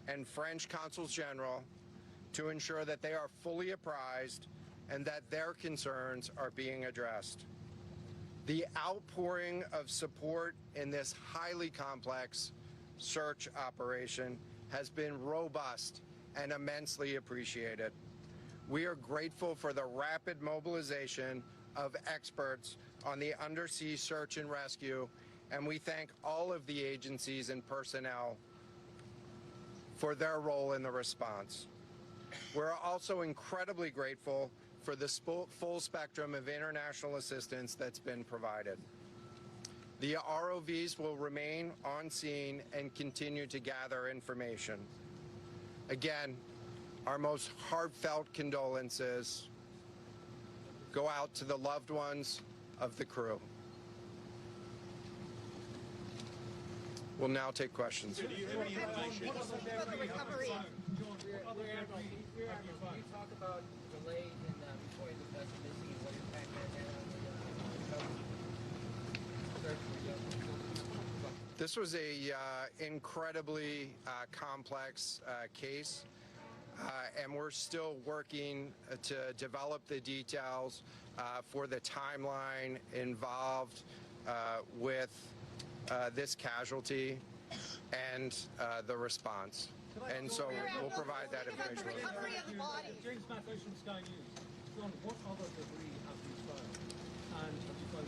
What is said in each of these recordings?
and French consuls general to ensure that they are fully apprised and that their concerns are being addressed. The outpouring of support in this highly complex search operation has been robust and immensely appreciated. We are grateful for the rapid mobilization of experts on the undersea search and rescue, and we thank all of the agencies and personnel for their role in the response. We're also incredibly grateful for the full spectrum of international assistance that's been provided. The ROVs will remain on scene and continue to gather information. Again, our most heartfelt condolences go out to the loved ones of the crew. We'll now take questions. What about the recovery? Can you talk about delays in reporting the vessel missing and what impact that had on the recovery? This was a incredibly complex case, and we're still working to develop the details for the timeline involved with this casualty and the response. And so we'll provide that information. The recovery of the body. James Mack, Ocean Sky News. John, what other debris has been found? And have you found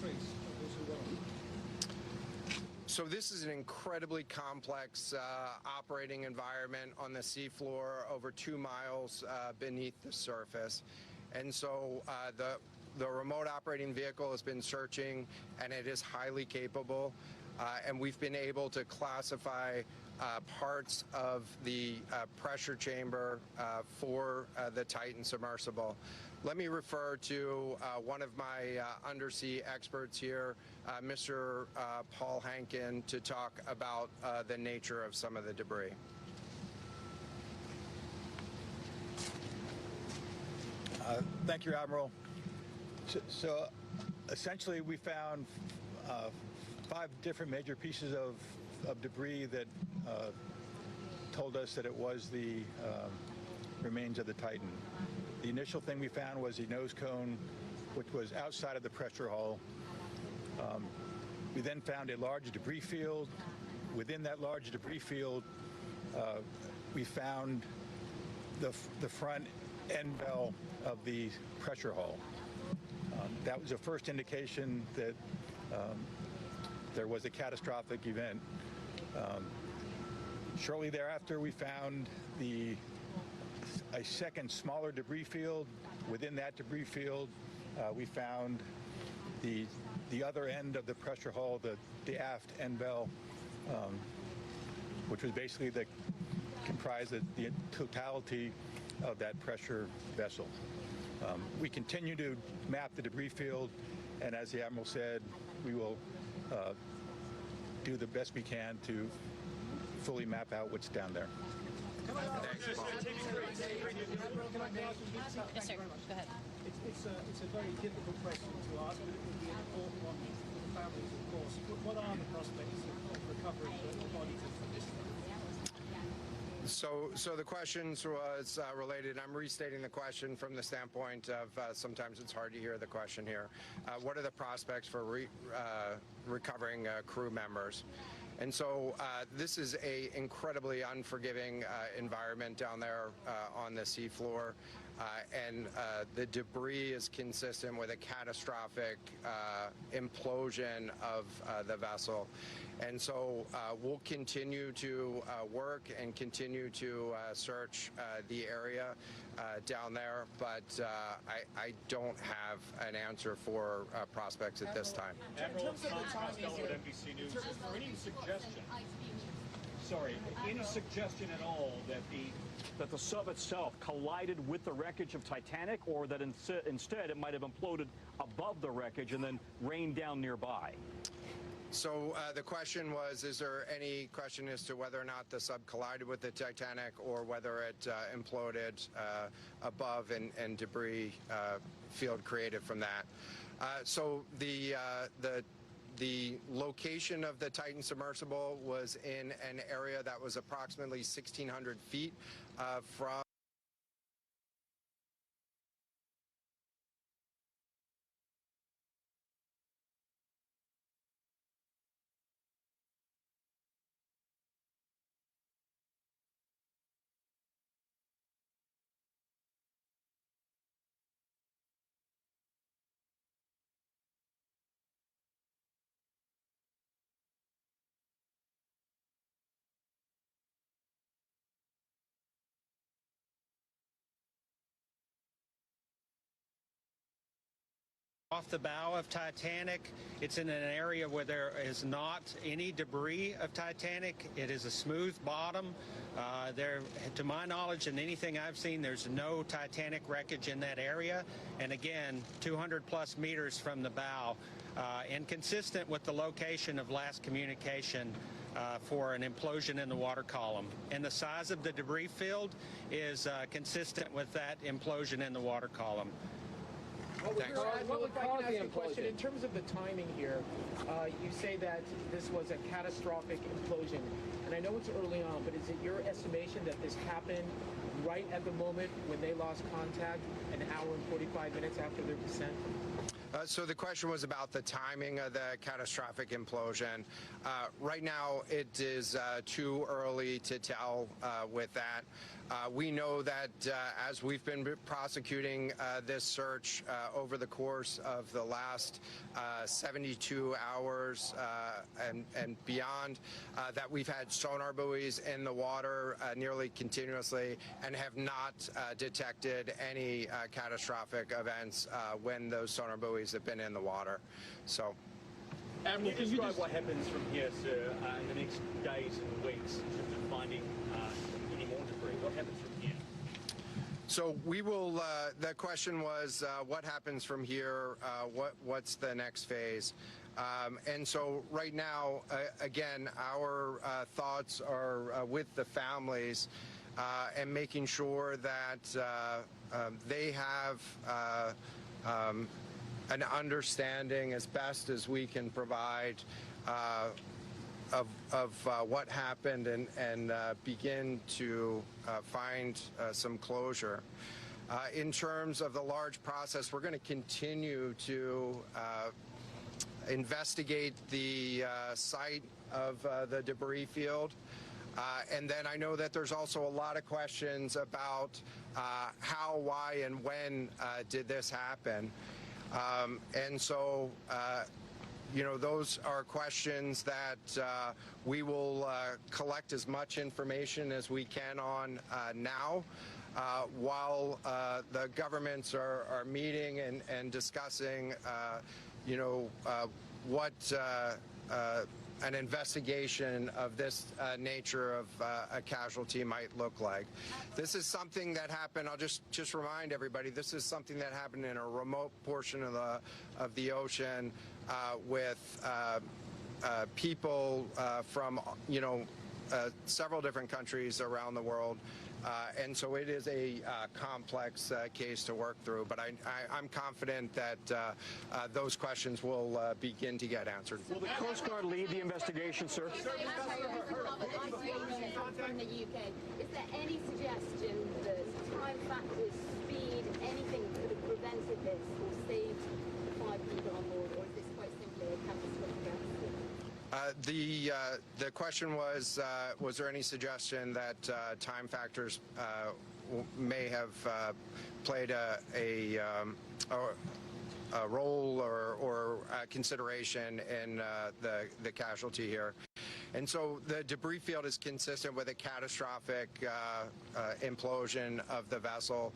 trace of those who were? So this is an incredibly complex operating environment on the seafloor, over 2 miles beneath the surface. And so the remote operating vehicle has been searching, and it is highly capable. And we've been able to classify parts of the pressure chamber for the Titan submersible. Let me refer to one of my undersea experts here, Mr. Paul Hankin, to talk about the nature of some of the debris. Thank you, Admiral. So essentially, we found 5 different major pieces of debris that told us that it was the remains of the Titan. The initial thing we found was the nose cone, which was outside of the pressure hull. We then found a large debris field. Within that large debris field, we found the front end bell of the pressure hull. That was the first indication that there was a catastrophic event. Shortly thereafter, we found a second smaller debris field. Within that debris field, we found the other end of the pressure hull, the aft end bell, which was basically comprised of the totality of that pressure vessel. We continue to map the debris field, and as the Admiral said, we will do the best we can to fully map out what's down there. Thanks, Paul. Yes, sir. Go ahead. It's a very difficult question to ask, but it would be an important one for the families, of course. What are the prospects of recovering the bodies of this thing? So the questions was related. I'm restating the question from the standpoint of sometimes it's hard to hear the question here. What are the prospects for recovering crew members? And so this is a incredibly unforgiving environment down there on the seafloor, and the debris is consistent with a catastrophic implosion of the vessel. And so we'll continue to work and continue to search the area down there, but I don't have an answer for prospects at this time. Admiral Tom Costello at NBC News. Is there any suggestion at all that the sub itself collided with the wreckage of Titanic, or that instead it might have imploded above the wreckage and then rained down nearby? So the question was, is there any question as to whether or not the sub collided with the Titanic or whether it imploded above and debris field created from that? So the The location of the Titan submersible was in an area that was approximately 1,600 feet from off the bow of Titanic. It's in an area where there is not any debris of Titanic. It is a smooth bottom. There, to my knowledge and anything I've seen, there's no Titanic wreckage in that area. And again, 200 plus meters from the bow, and consistent with the location of last communication for an implosion in the water column. And the size of the debris field is consistent with that implosion in the water column. What would cause the question? In implosion? terms of the timing here, you say that this was a catastrophic implosion, and I know it's early on, but is it your estimation that this happened right at the moment when they lost contact, an hour and 45 minutes after their descent? So the question was about the timing of the catastrophic implosion. Right now, it is too early to tell with that. We know that as we've been prosecuting this search over the course of the last 72 hours and beyond, that we've had sonar buoys in the water nearly continuously and have not detected any catastrophic events when those sonar buoys have been in the water. So. Admiral, can you describe what happens from here, sir, in the next days and weeks in terms of finding any more debris? What happens from here? So we will, the question was, what happens from here? What's the next phase? And so right now, again, our thoughts are with the families and making sure that they have an understanding as best as we can provide of what happened and begin to find some closure. In terms of the large process, we're going to continue to investigate the site of the debris field. And then I know that there's also a lot of questions about how, why, and when did this happen. And so, you know, those are questions that we will collect as much information as we can on now, while the governments are meeting and discussing, you know, what an investigation of this nature of a casualty might look like. This is something that happened. I'll just remind everybody. This is something that happened in a remote portion of the ocean with people from several different countries around the world. And so it is a complex case to work through, but I'm confident that those questions will begin to get answered. Will the Coast Guard lead the investigation, sir? From the UK, is there any suggestion that time factors, speed, anything could have prevented this or saved the 5 people on board, or is this quite simply a catastrophic accident? The question was there any suggestion that time factors may have played a role or consideration in the casualty here? And so the debris field is consistent with a catastrophic implosion of the vessel.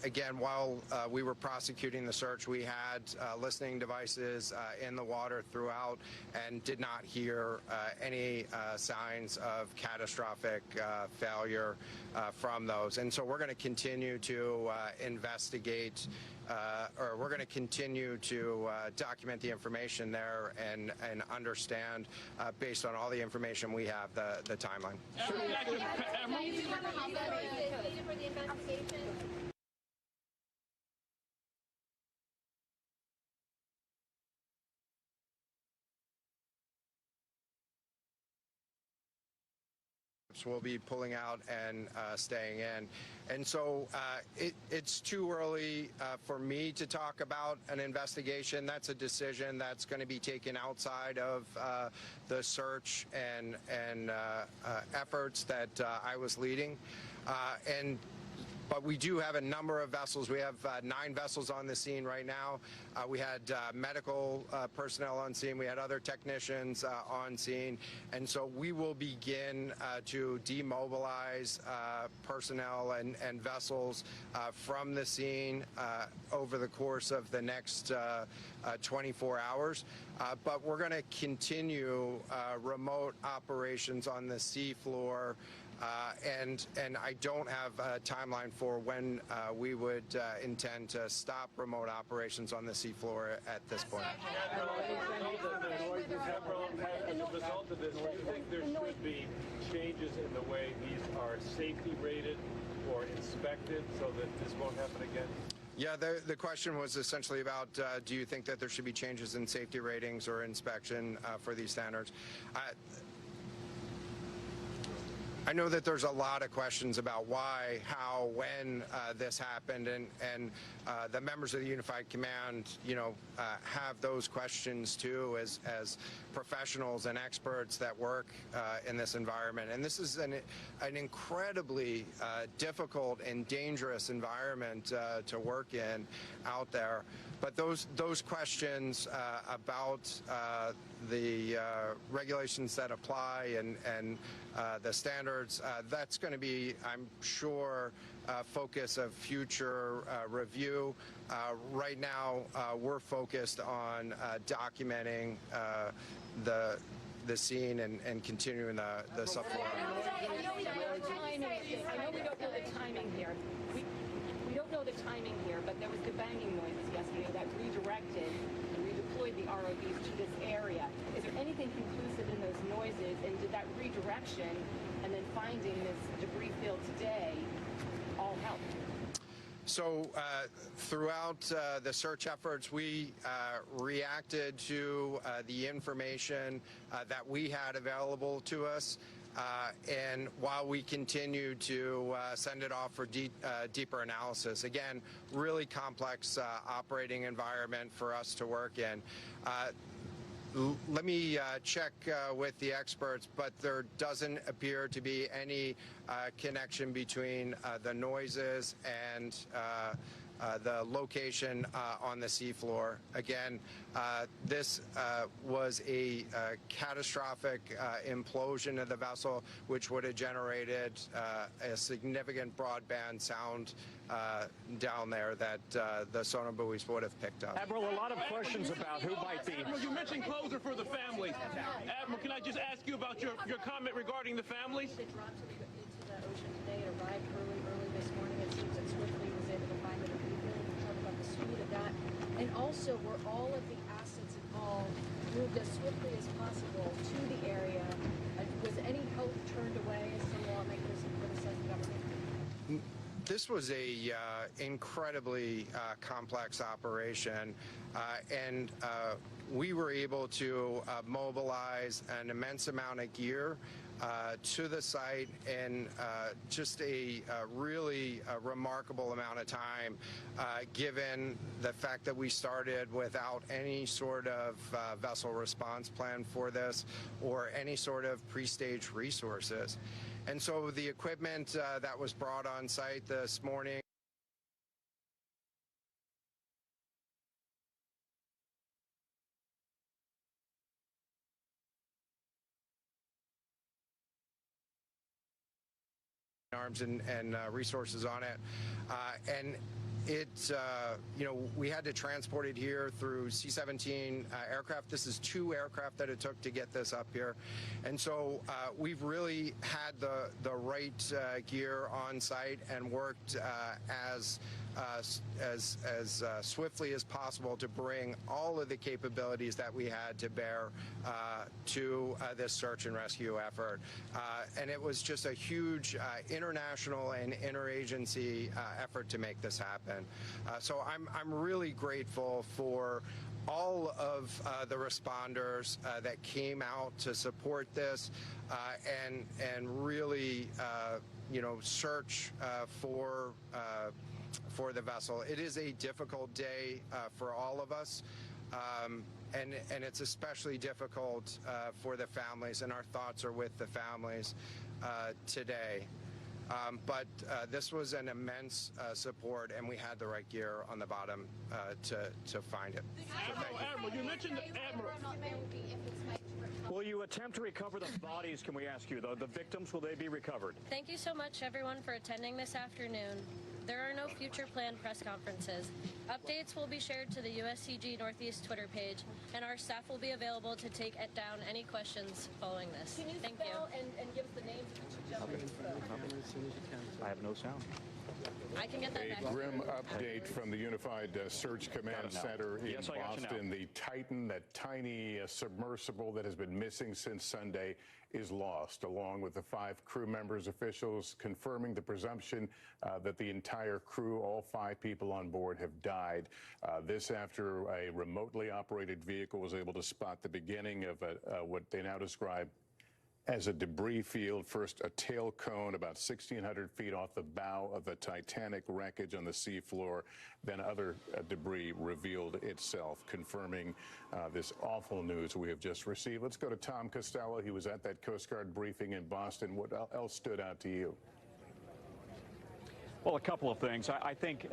Again, while we were prosecuting the search, we had listening devices in the water throughout and did not hear any signs of catastrophic failure from those. And so we're going to continue to investigate, or we're going to continue to document the information there and understand, based on all the information we have, the timeline. will be pulling out and staying in. And so it's too early for me to talk about an investigation. That's a decision that's going to be taken outside of the search and efforts that I was leading. But we do have a number of vessels. We have 9 vessels on the scene right now. We had medical personnel on scene. We had other technicians on scene. And so we will begin to demobilize personnel and vessels from the scene over the course of the next 24 hours. But we're going to continue remote operations on the seafloor. And I don't have a timeline for when we would intend to stop remote operations on the seafloor at this point. As a result of this, do you think there should be changes in the way these are safety rated or inspected so that this won't happen again? Yeah, the question was essentially about do you think that there should be changes in safety ratings or inspection for these standards? I know that there's a lot of questions about why, how, when this happened, and the members of the Unified Command, have those questions too as professionals and experts that work in this environment. And this is an incredibly difficult and dangerous environment to work in out there. But those questions about the regulations that apply and the standards, that's going to be, I'm sure, focus of future review. Right now, we're focused on documenting the scene and continuing the subfloor. I know we don't know the timing here. We don't know the timing here, but there was the banging noises yesterday that redirected and redeployed the ROVs to this area. Is there anything conclusive in those noises, and did that redirection and then finding this debris field today all help? So throughout the search efforts, we reacted to the information that we had available to us. And while we continue to send it off for deeper analysis, again, really complex operating environment for us to work in. Let me check with the experts, but there doesn't appear to be any connection between the noises and the location on the seafloor. Again, this was a catastrophic implosion of the vessel, which would have generated a significant broadband sound down there that the sonar buoys would have picked up. Admiral, a lot of questions about who might be. Admiral, you mentioned closure for the families. Admiral, can I just ask you about your comment regarding the families? It dropped into the ocean today. It arrived early this morning. It seems that Swiftly was able to find it immediately. We talked about the speed of that. And also, were all of the assets involved moved as swiftly as possible to the area? Was any help turned away, as some lawmakers have criticized the government? This was a incredibly complex operation, and we were able to mobilize an immense amount of gear to the site in just a really remarkable amount of time, given the fact that we started without any sort of vessel response plan for this or any sort of pre-stage resources. And so the equipment that was brought on site this morning arms and resources on it, and it, we had to transport it here through C-17 aircraft. This is 2 aircraft that it took to get this up here. And so we've really had the right gear on site and worked as swiftly as possible to bring all of the capabilities that we had to bear to this search and rescue effort. And it was just a huge international and interagency effort to make this happen. happen. So I'm really grateful for all of the responders that came out to support this and really search for the vessel. It is a difficult day for all of us. And it's especially difficult for the families, and our thoughts are with the families today. But this was an immense support, and we had the right gear on the bottom to find it. So Admiral, you mentioned Admiral. Will you attempt to recover the bodies, can we ask you, though? The victims, will they be recovered? Thank you so much, everyone, for attending this afternoon. There are no future planned press conferences. Updates will be shared to the USCG Northeast Twitter page, and our staff will be available to take down any questions following this. Can you Thank spell you. and give us the names of each gentleman? I have no sound. I can get that back. A grim update from the Unified Search Command Center in Boston. The Titan, that tiny submersible that has been missing since Sunday, is lost, along with the 5 crew members. Officials confirming the presumption that the entire crew, all 5 people on board, have died. This after a remotely operated vehicle was able to spot the beginning of what they now describe as a debris field. First, a tail cone about 1,600 feet off the bow of the Titanic wreckage on the seafloor. Then other debris revealed itself, confirming this awful news we have just received. Let's go to Tom Costello. He was at that Coast Guard briefing in Boston. What else stood out to you? Well, a couple of things. I think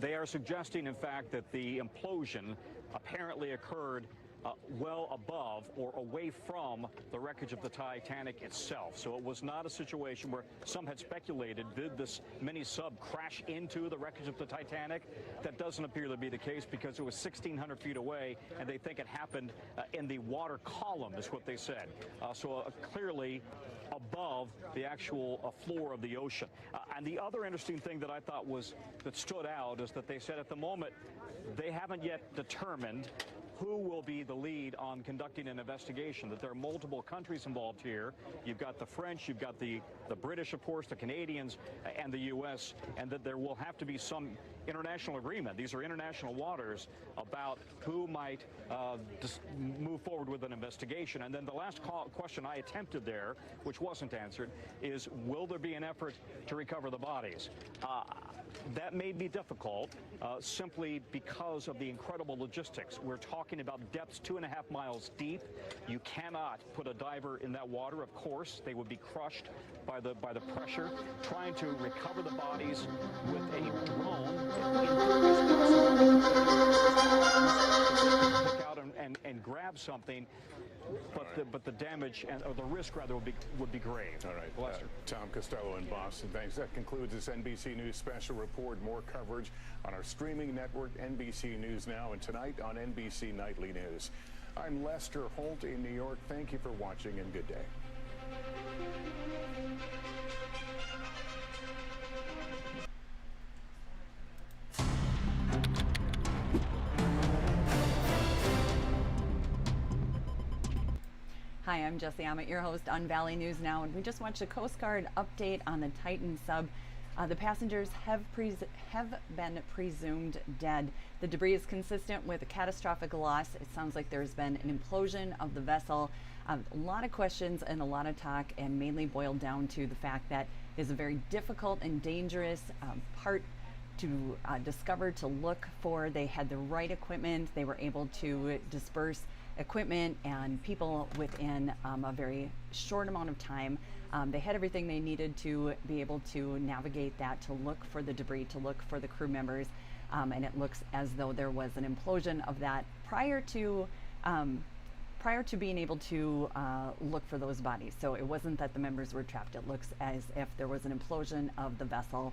they are suggesting, in fact, that the implosion apparently occurred well above or away from the wreckage of the Titanic itself. So it was not a situation where some had speculated, did this mini sub crash into the wreckage of the Titanic? That doesn't appear to be the case, because it was 1,600 feet away, and they think it happened in the water column, is what they said. So clearly above the actual floor of the ocean. And the other interesting thing that I thought that stood out is that they said at the moment they haven't yet determined who will be the lead on conducting an investigation, that there are multiple countries involved here. You've got the French, you've got the British, of course, the Canadians, and the U.S., and that there will have to be some international agreement. These are international waters about who might move forward with an investigation. And then the last question I attempted there, which wasn't answered, is will there be an effort to recover the bodies? That may be difficult simply because of the incredible logistics. We're talking about depths 2.5 miles deep. You cannot put a diver in that water, of course. They would be crushed by the pressure. Trying to recover the bodies with a drone pick out and grab something, but the damage or the risk rather would be grave. All right, Tom Costello in Boston. Thanks. That concludes this NBC News special report. More coverage on our streaming network, NBC News Now, and tonight on NBC Nightly News. I'm Lester Holt in New York. Thank you for watching, and good day. Hi, I'm Jesse Ammett, your host on Valley News Now, and we just watched a Coast Guard update on the Titan sub. The passengers have been presumed dead. The debris is consistent with a catastrophic loss. It sounds like there's been an implosion of the vessel. A lot of questions and a lot of talk, and mainly boiled down to the fact that it is a very difficult and dangerous part to discover, to look for. They had the right equipment. They were able to disperse equipment and people within a very short amount of time. They had everything they needed to be able to navigate that, to look for the debris, to look for the crew members, and it looks as though there was an implosion of that prior to being able to look for those bodies. So it wasn't that the members were trapped. It looks as if there was an implosion of the vessel.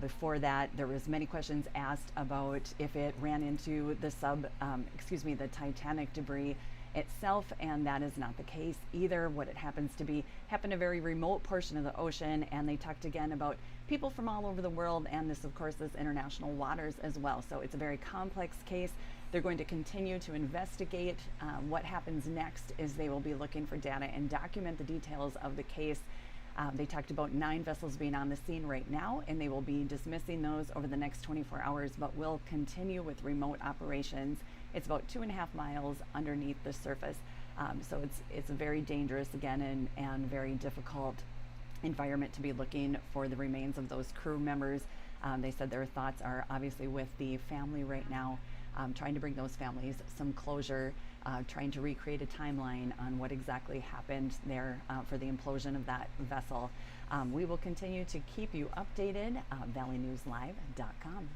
Before that, there was many questions asked about if it ran into the the Titanic debris itself, and that is not the case either. What it happens to be happened a very remote portion of the ocean, and they talked again about people from all over the world, and this, of course, is international waters as well. So it's a very complex case. They're going to continue to investigate. What happens next is they will be looking for data and document the details of the case. They talked about 9 vessels being on the scene right now, and they will be dismissing those over the next 24 hours, but will continue with remote operations. It's about 2.5 miles underneath the surface. So it's very dangerous again and very difficult environment to be looking for the remains of those crew members. They said their thoughts are obviously with the family right now, trying to bring those families some closure, trying to recreate a timeline on what exactly happened there for the implosion of that vessel. We will continue to keep you updated. ValleyNewsLive.com.